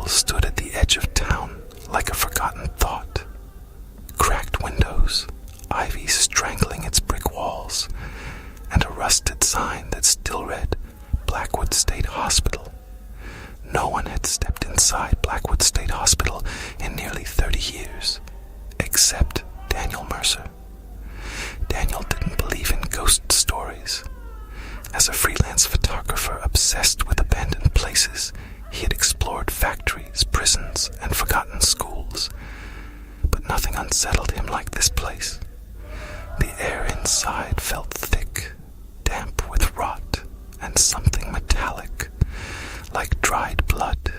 stood at the edge of town like a forgotten thought. Cracked windows, ivy strangling its brick walls, and a rusted sign that still read Blackwood State Hospital. No one had stepped inside Blackwood State Hospital in nearly 30 years, except Daniel Mercer. Daniel didn't believe in ghost stories. As a freelance photographer obsessed with abandoned places, he had explored factories, prisons, and forgotten schools. But nothing unsettled him like this place. The air inside felt thick, damp with rot, and something metallic, like dried blood.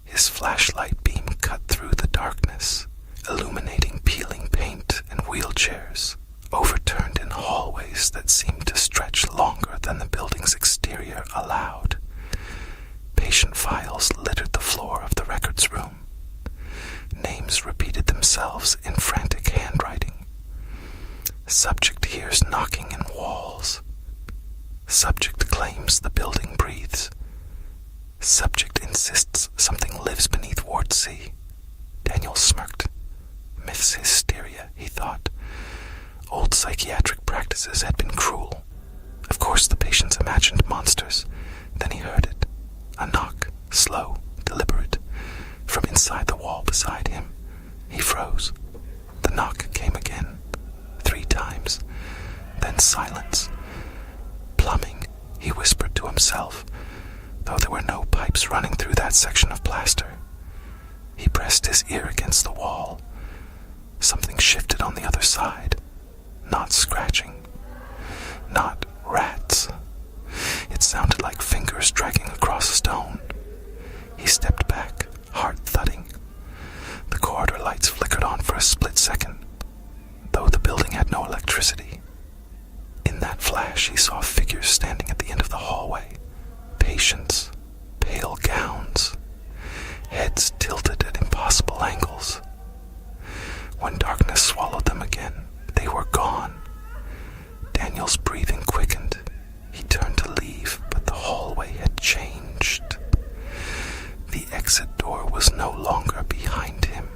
His flashlight beam cut through the darkness, illuminating peeling paint and wheelchairs, overturned in hallways that seemed to stretch longer than the building's exterior allowed. Patient files littered the floor of the records room. Names repeated themselves in frantic handwriting. Subject hears knocking in walls. Subject claims the building breathes. Subject insists something lives beneath Ward C. Daniel smirked. Myths hysteria, he thought. Old psychiatric practices had been cruel. Of course the patients imagined monsters. Then he heard it. A knock, slow, deliberate, from inside the wall beside him. He froze. The knock came again, 3 times. Then silence. Plumbing, he whispered to himself, though there were no pipes running through that section of plaster. He pressed his ear against the wall. Something shifted on the other side. Not scratching. Not rats. It sounded like fingers dragging across stone. He stepped back, heart thudding. The corridor lights flickered on for a split second, though the building had no electricity. In that flash, he saw figures standing at the end of the hallway. Patients, pale gowns, heads tilted at impossible angles. When darkness swallowed them again, they were gone. Daniel's breathing quickened. He turned to leave, but the hallway had changed. The exit door was no longer behind him.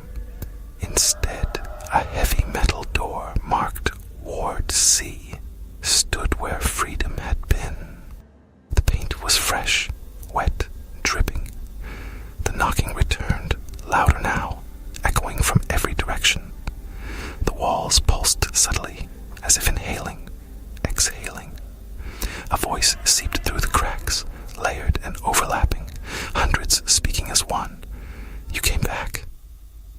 Instead, a heavy metal door marked Ward C stood where freedom had been. The paint was fresh, wet, dripping. The knocking returned, louder now, echoing from every direction. The walls pulsed subtly, as if inhaling, exhaling. A voice seeped through the cracks, layered and overlapping, hundreds speaking as one. You came back.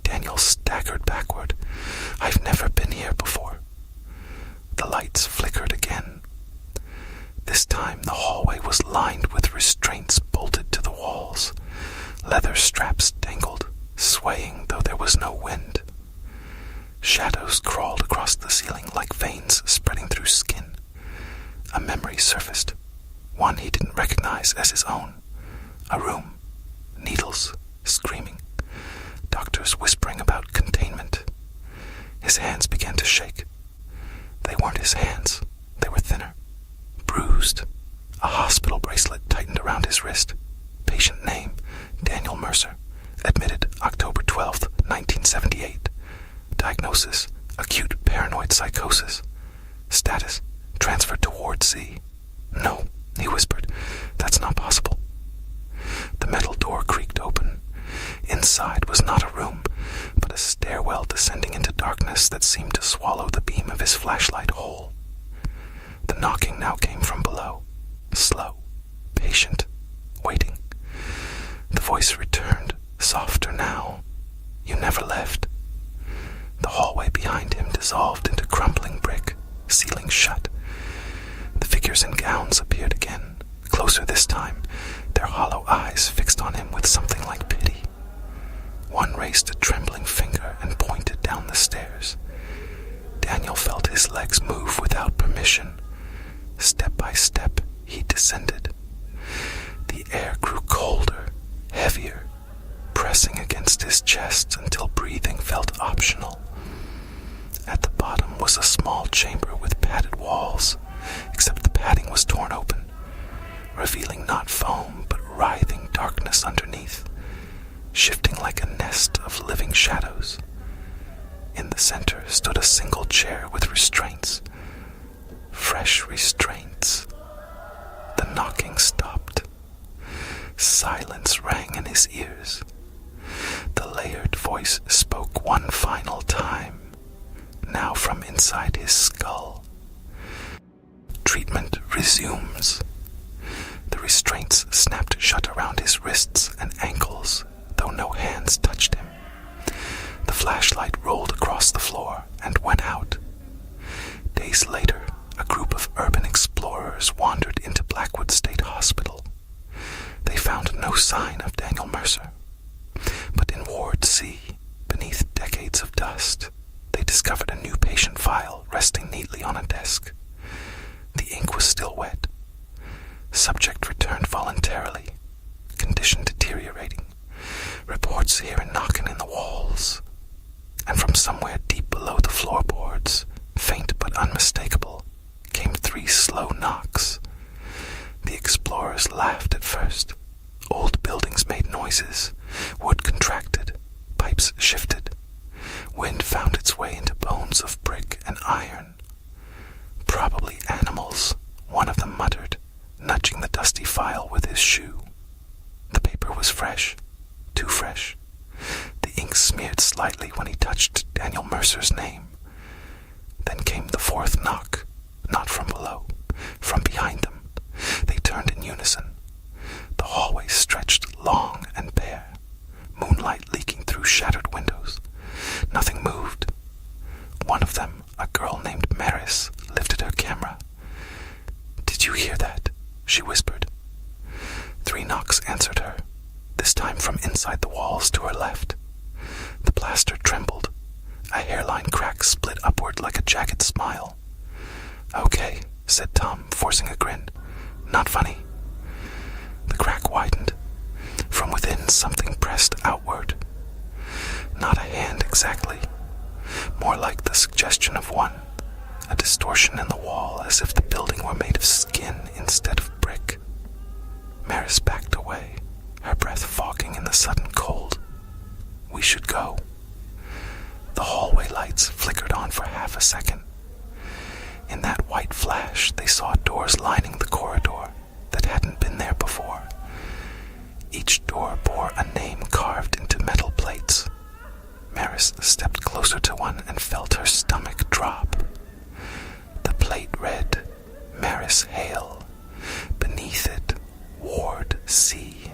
Daniel staggered backward. I've never been here before. The lights flickered again. This time the hallway was lined with restraints bolted to the walls. Leather straps dangled, swaying though there was no wind. Shadows crawled across the ceiling like veins spreading through skin. A memory surfaced, one he didn't recognize as his own. A room, needles, screaming, doctors whispering about containment. His hands began to shake. They weren't his hands, they were thinner, bruised. A hospital bracelet tightened around his wrist. Patient name, Daniel Mercer. Admitted October 12th, 1978. Diagnosis, acute paranoid psychosis. Status, transferred to Ward C. No, he whispered, that's not possible. The metal door creaked open. Inside was not a room, but a stairwell descending into darkness that seemed to swallow the beam of his flashlight whole. The knocking now came from below, slow, patient, waiting. The voice returned, softer now. You never left. The hallway behind him dissolved into crumbling brick, ceiling shut. The figures in gowns appeared again, closer this time, their hollow eyes fixed on him with something like pity. One raised a trembling finger and pointed down the stairs. Daniel felt his legs move without permission. Step by step, he descended. The air grew colder, heavier, pressing against his chest until breathing felt optional. At the bottom was a small chamber with padded walls, except the padding was torn open, revealing not foam but writhing darkness underneath. center stood a single chair with restraints. Fresh restraints. The knocking stopped. Silence rang in his ears. The layered voice spoke one final time, now from inside his skull. Treatment resumes. The restraints snapped shut around his wrists and ankles, though no hands touched him. The flashlight rolled across the floor and went out. Days later, a group of urban explorers wandered into Blackwood State Hospital. They found no sign of Daniel Mercer. But in Ward C, beneath decades of dust, they discovered a new patient file resting neatly on a desk. The ink was still wet. Subject returned voluntarily. Condition deteriorating. Reports hearing knocking in the walls. And from somewhere deep below the floorboards, faint but unmistakable, came 3 slow knocks. The explorers laughed at first. Old buildings made noises. Wood contracted. Pipes shifted. Wind found its way into bones of brick and iron. Probably animals, one of them muttered, nudging the dusty file with his shoe. The paper was fresh, too fresh. The ink smeared slightly when he touched Daniel Mercer's name. Then came the 4th knock, not from below, from behind them. They turned in unison. The hallway stretched long and bare, moonlight leaking through shattered windows. Nothing moved. One of them, a girl named Maris, lifted her camera. "Did you hear that?" she whispered. 3 knocks answered her, this time from inside the walls to her left. The plaster trembled. A hairline crack split upward like a jagged smile. "Okay," said Tom, forcing a grin. "Not funny." The crack widened. From within, something pressed outward. Not a hand exactly. More like the suggestion of one. A distortion in the wall, as if the building were made of skin instead of brick. Maris backed away, her breath fogging in the sudden cold. "We should go." The hallway lights flickered on for half a second. In that white flash, they saw doors lining the corridor that hadn't been there before. Each door bore a name carved into metal plates. Maris stepped closer to one and felt her stomach drop. The plate read, "Maris Hale." Beneath it, "Ward C."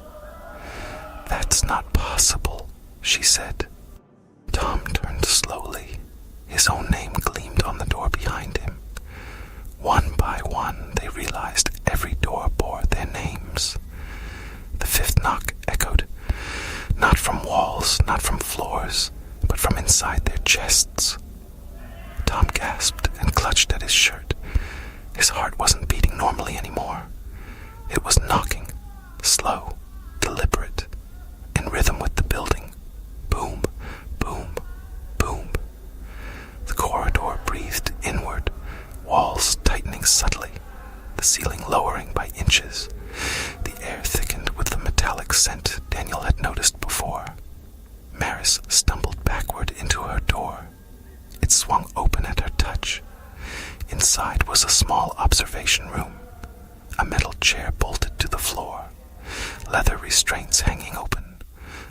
"That's not possible," she said. Tom turned slowly. His own name gleamed on the door behind him. One by one, they realized every door bore their names. The 5th knock echoed, not from walls, not from floors, but from inside their chests. Tom gasped and clutched at his shirt. His heart wasn't beating normally anymore. It was knocking, slow, deliberate, in rhythm with the building. Boom, boom, boom. The corridor breathed inward, walls tightening subtly, the ceiling lowering by inches. The air thickened with the metallic scent Daniel had noticed before. Maris stumbled backward into her door. It swung open at her touch. Inside was a small observation room, a metal chair bolted to the floor, leather restraints hanging open,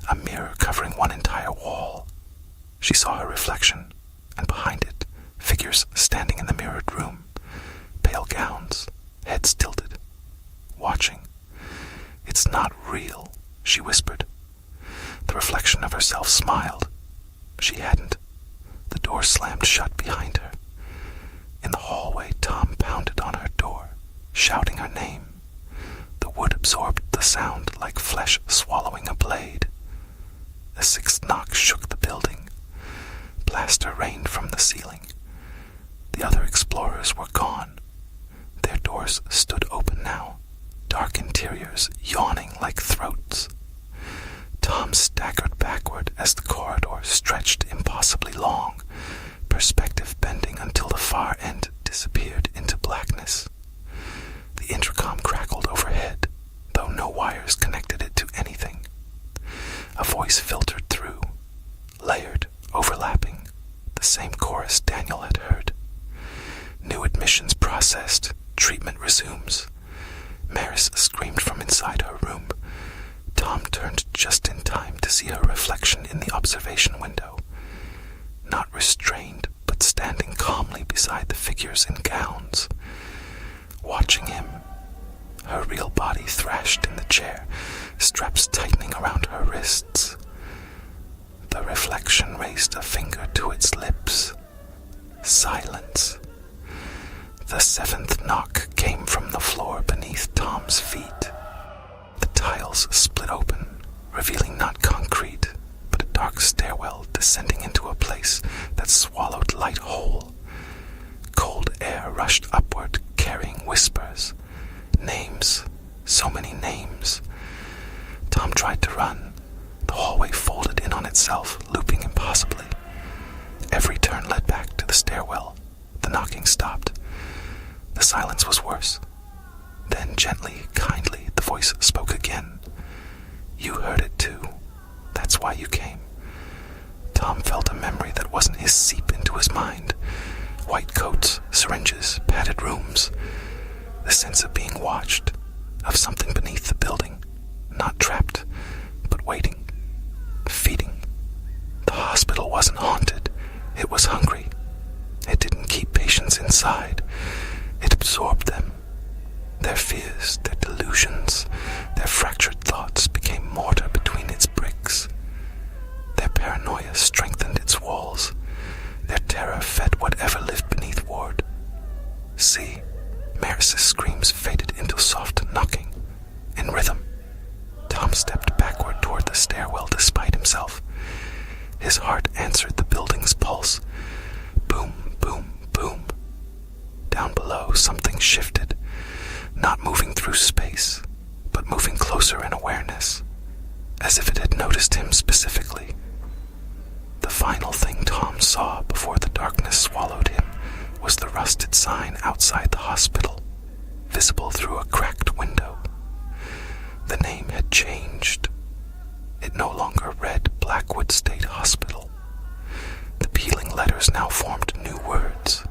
a mirror covering one entire wall. She saw her reflection, and behind it, figures standing in the mirrored room, pale gowns, heads tilted, watching. "It's not real," she whispered. The reflection of herself smiled. She hadn't. The door slammed shut behind her. In the hallway, Tom pounded on her door, shouting her name. The wood absorbed the sound like flesh swallowing a blade. The 6th knock shook the building. Plaster rained from the ceiling. The other explorers were gone. Their doors stood open now, dark interiors yawning like throats. Tom staggered backward as the corridor stretched impossibly long, perspective bending until the far end disappeared into blackness. The intercom crackled overhead, though no wires connected it to anything. A voice filtered through, layered, overlapping, the same chorus Daniel had heard. New admissions processed. Treatment resumes. Maris screamed from inside her room. Tom turned just in time to see her reflection in the observation window. Not restrained, but standing calmly beside the figures in gowns. Watching him, her real body thrashed in the chair, straps tightening around her wrists. The reflection raised a finger to its lips. Silence. The seventh knock came from the floor beneath Tom's feet. The tiles split open, revealing not concrete, but a dark stairwell descending into a place that swallowed light whole. Cold air rushed upward, carrying whispers. Names, so many names. Tom tried to run. The hallway folded in on itself, looping impossibly. Every turn led back to the stairwell. The knocking stopped. The silence was worse. Then gently, kindly, the voice spoke again. You heard it too. That's why you came. Tom felt a memory that wasn't his seep into his mind. White coats, syringes, padded rooms. The sense of being watched, of something beneath the building, not trapped, but waiting, feeding. The hospital wasn't haunted. It was hungry. It didn't keep patients inside. It absorbed them. Their fears, their delusions, their fractured thoughts became mortar between its bricks. Their paranoia strengthened its walls. Their terror fed whatever lived beneath ward. See, Maris's screams faded into soft knocking, in rhythm. Tom stepped backward toward the stairwell despite himself. His heart answered the building's pulse. Boom, boom, boom. Down below, something shifted, not moving through space, but moving closer in awareness, as if it had noticed him specifically. The final thing Tom saw before the darkness swallowed him was the rusted sign outside the hospital, visible through a cracked window. The name had changed. It no longer read Blackwood State Hospital. The peeling letters now formed new words.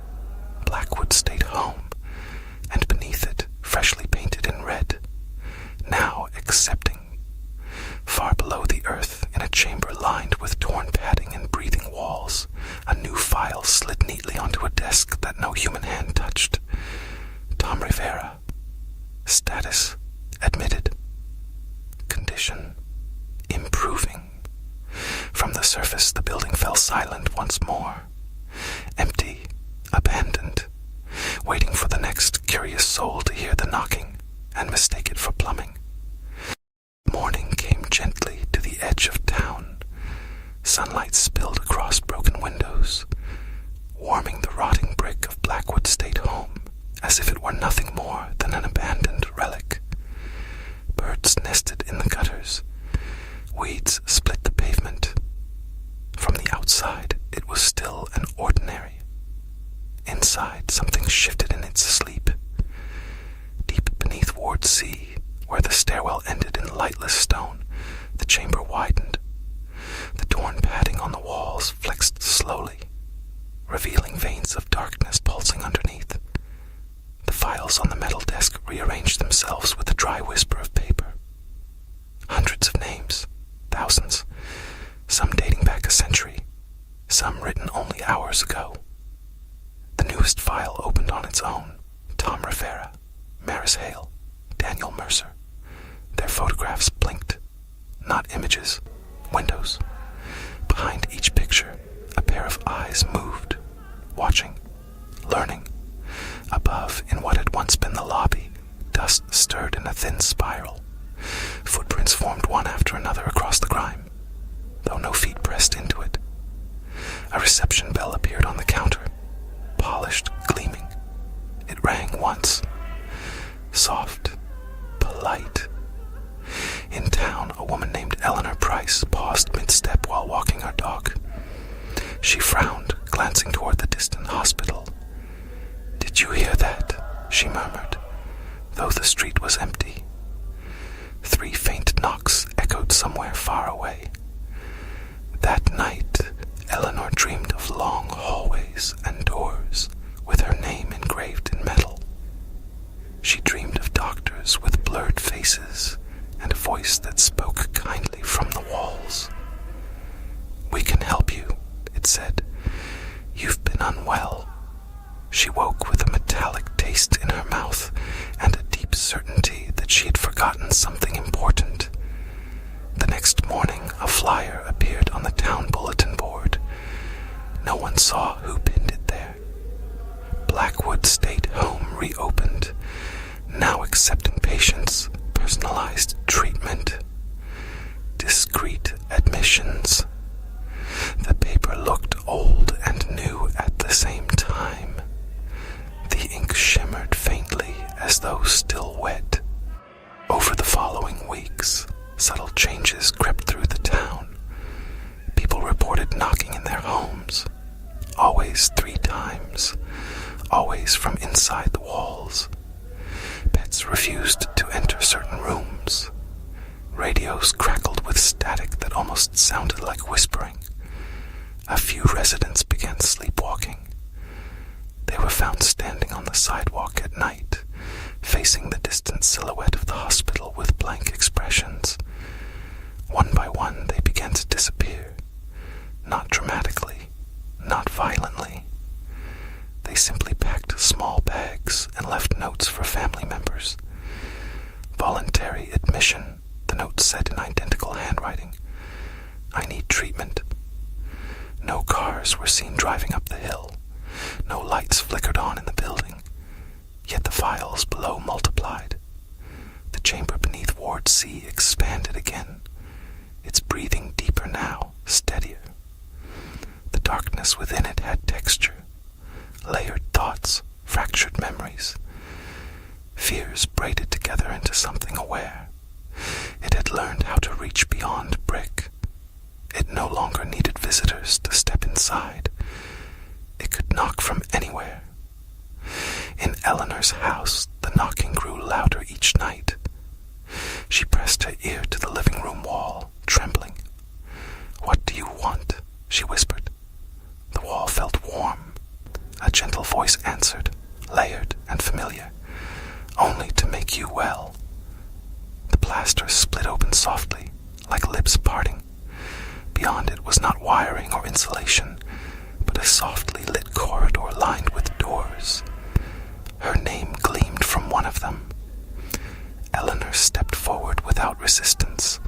Blackwood State Home, and beneath it, freshly painted in red, now accepting. Far below the earth, in a chamber lined with torn padding and breathing walls, a new file slid neatly onto a desk that no human hand touched. Tom Rivera. Status, admitted. Condition, improving. From the surface, the building fell silent once more. Empty, abandoned, waiting for the next curious soul to hear the knocking and mistake it for plumbing. Morning came gently to the edge of town. Sunlight spilled across broken windows, warming the rotting brick of Blackwood State Home as if it were nothing more than an abandoned relic. Birds nested in the gutters. Weeds split the pavement. From the outside, it was still and ordinary. Inside, something shifted in its sleep. Deep beneath Ward C, where the stairwell ended in lightless stone, the chamber widened. The torn padding on the walls flexed slowly, revealing veins of darkness pulsing underneath. The files on the metal desk rearranged themselves with a dry whisper of paper. Hundreds of names, thousands, some dating back a century, some written only hours ago. The newest file opened on its own. Tom Rivera, Maris Hale, Daniel Mercer. Their photographs blinked. Not images, windows. Behind each picture, a pair of eyes moved, watching, learning. Above, in what had once been the lobby, dust stirred in a thin spiral. Footprints formed one after another across the grime, though no feet pressed into it. A reception bell appeared on the counter, polished, gleaming. It rang once. Soft, polite. In town, a woman named Eleanor Price paused mid-step while walking her dog. She frowned, glancing She woke with a metallic taste in her mouth and a deep certainty that she had forgotten something important. The next morning, a flyer appeared on the town bulletin board. No one saw who pinned it there. Blackwood State Home reopened, now accepting patients, personalized treatment, discreet admissions. The paper looked old and new at the same time. The ink shimmered faintly as though still wet. Over the following weeks, subtle changes crept through the town. People reported knocking in their homes, always 3 times, always from inside the walls. Pets refused to enter certain rooms. Radios crackled with static that almost sounded like whispering. A few residents began sleepwalking. They were found standing on the sidewalk at night, facing the distant silhouette of the hospital with blank expressions. One by one, they began to disappear. Not dramatically, not violently. They simply packed small bags and left notes for family members. Voluntary admission, the note said in identical handwriting. I need treatment. No cars were seen driving up the hill. No lights flickered on in the building. Yet the files below multiplied. The chamber beneath Ward C expanded again, its breathing deeper now, steadier. The darkness within it had texture, layered thoughts, fractured memories, fears braided together into something aware. It had learned how to reach beyond brick. It no longer needed visitors to step inside. It could knock from anywhere. In Eleanor's house, the knocking grew louder each night. She pressed her ear to the living room wall, trembling. What do you want? She whispered. The wall felt warm. A gentle voice answered, layered and familiar. Only to make you well. The plaster split open softly, like lips parting. Beyond it was not wiring or insulation, but a softly lit corridor lined with doors. Her name gleamed from one of them. Eleanor stepped forward without resistance.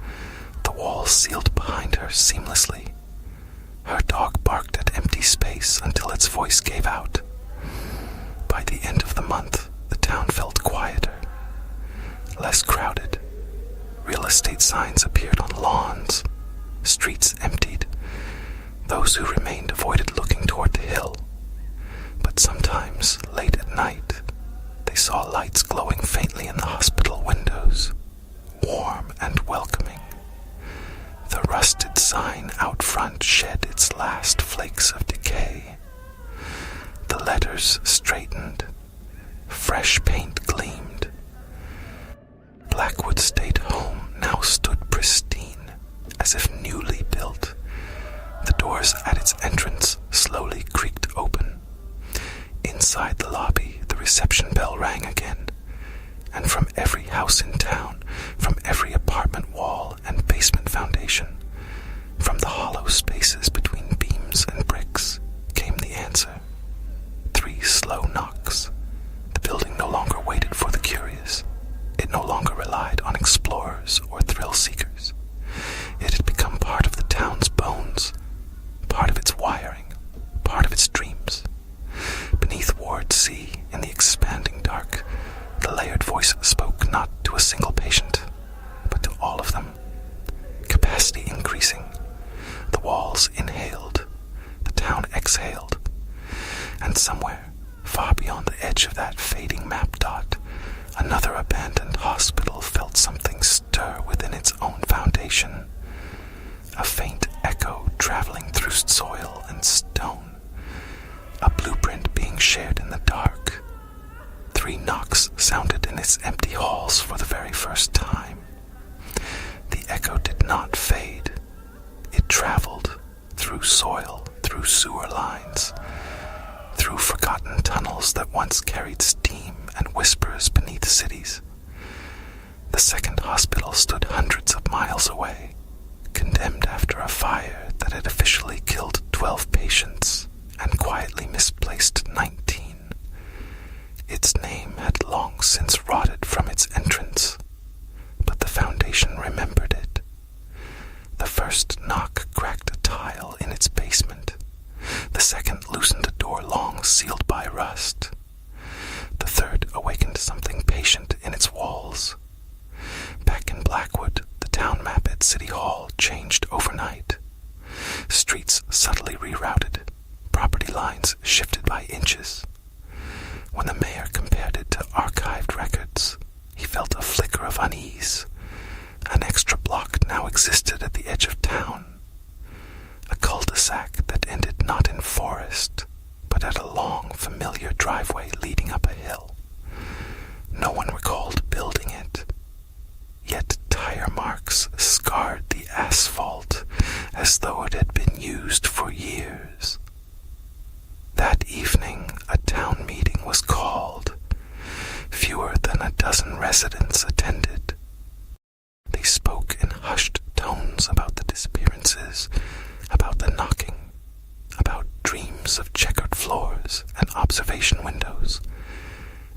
The wall sealed behind her seamlessly. Her dog barked at empty space until its voice gave out. By the end of the month, the town felt quieter, less crowded. Real estate signs appeared on lawns. Streets emptied. Those who remained avoided looking toward the hill. But sometimes, late at night, they saw lights glowing faintly in the hospital windows, warm and welcoming. The rusted sign out front shed its last flakes of decay. The letters straightened. Fresh paint gleamed. Blackwood State Home now stood pristine, as if newly built. The doors at its entrance slowly creaked open. Inside the lobby, the reception bell rang again, and from every house in town, from every apartment wall and basement foundation, from the hollow spaces between beams and bricks, came the answer. 3 slow knocks. The building no longer waited for the curious. It no longer relied on explorers or thrill seekers. It had become part of the town's bones, part of its wiring, part of its dreams. Beneath Ward C, in the expanding dark, the layered voice spoke not to a single patient, but to all of them. Capacity increasing. The walls inhaled. The town exhaled. And somewhere, far beyond the edge of that fading map dot, another abandoned hospital felt something stir within its own foundation. A faint echo traveling through soil and stone. A blueprint being shared in the dark. 3 knocks sounded in its empty halls for the very first time. The echo did not fade. It traveled through soil, through sewer lines, through forgotten tunnels that once carried steam and whispers beneath cities. The second hospital stood hundreds of miles away, condemned after a fire that had officially killed 12 patients and quietly misplaced 19. records shifted by inches. When the mayor compared it to archived records, he felt a flicker of unease. An extra block now existed at the edge of town. A cul-de-sac that ended not in forest, but at a long, familiar driveway leading up a hill. No one recalled building it. Yet tire marks scarred the asphalt as though it had been used for years. That evening, a town meeting was called. Fewer than a dozen residents attended. They spoke in hushed tones about the disappearances, about the knocking, about dreams of checkered floors and observation windows.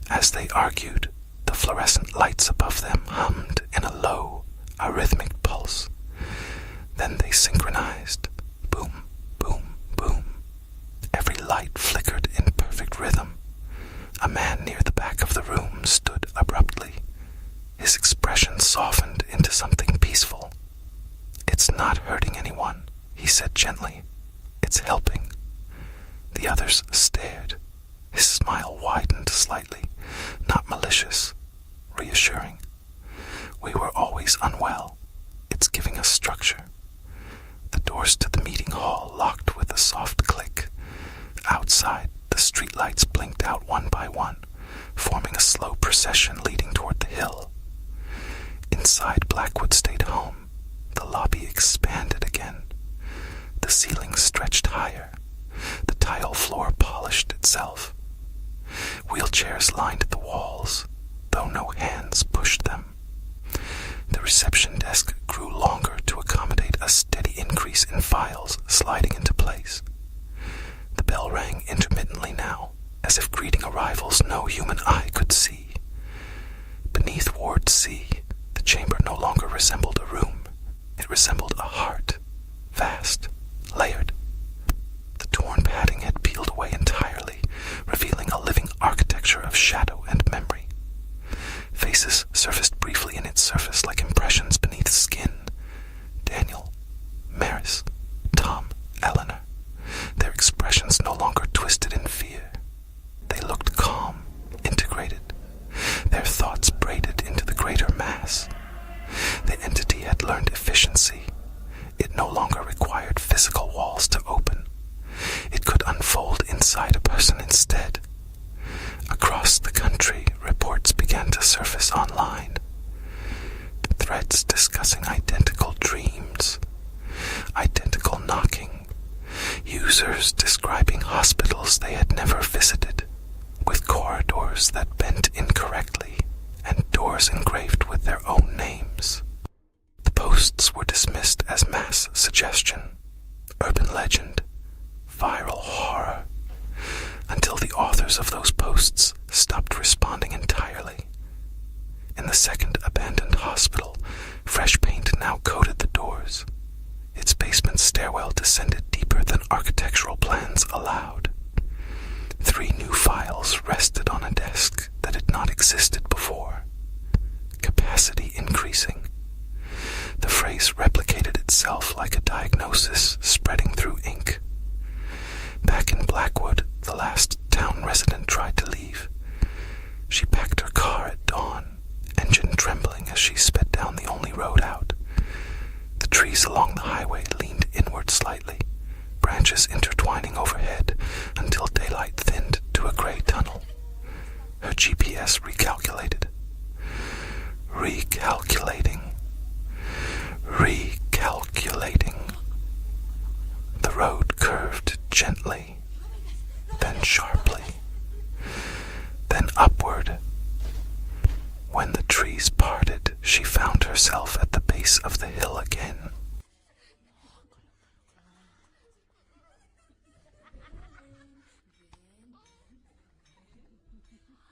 As they argued, the fluorescent lights above them hummed in a low, arrhythmic pulse. Then they synchronized. Boom, boom, boom. Every light flickered in perfect rhythm. A man near the back of the room stood abruptly. His expression softened into something peaceful. "It's not hurting anyone," he said gently. "It's helping." The others stared. His smile widened slightly, not malicious, reassuring. "We were always unwell. It's giving us structure." The doors to the meeting hall locked with a soft click. Outside, the streetlights blinked out one by one, forming a slow procession leading toward the hill. Inside Blackwood State Home, the lobby expanded again. The ceiling stretched higher. The tile floor polished itself. Wheelchairs lined the walls, though no hands pushed them. The reception desk grew longer to accommodate a steady increase in files sliding into place. The bell rang intermittently now, as if greeting arrivals no human eye could see. Beneath Ward C, the chamber no longer resembled a room. It resembled a heart, vast, layered. The torn padding had peeled away entirely, revealing a living architecture of shadow and memory. Faces surfaced briefly in its surface like impressions beneath skin. Daniel, Maris, Tom, Eleanor. Their expressions no longer twisted in fear. They looked calm, integrated, their thoughts braided into the greater mass. The entity had learned efficiency. It no longer required physical walls to open. It could unfold inside a person instead. Across the country, reports began to surface online. Threads discussing identical dreams, identical knocking, users describing hospitals they had never visited, with corridors that bent incorrectly and doors engraved with their own names. The posts were dismissed as mass suggestion, urban legend, viral horror, until the authors of those posts stopped responding entirely. In the second abandoned hospital, fresh paint now coated the doors. Its basement stairwell descended deeper than architectural plans allowed. 3 new files rested on a desk that had not existed before. Capacity increasing. The phrase replicated itself like a diagnosis spreading through ink. Back in Blackwood, the last town resident tried to leave. She packed her car at dawn, engine trembling as she sped down the only road out. The trees along the highway leaned inward slightly, branches intertwining overhead until daylight thinned to a gray tunnel. Her GPS recalculated. Recalculating. The road curved gently, then sharply, then upward. When the trees parted, she found herself at the base of the hill again.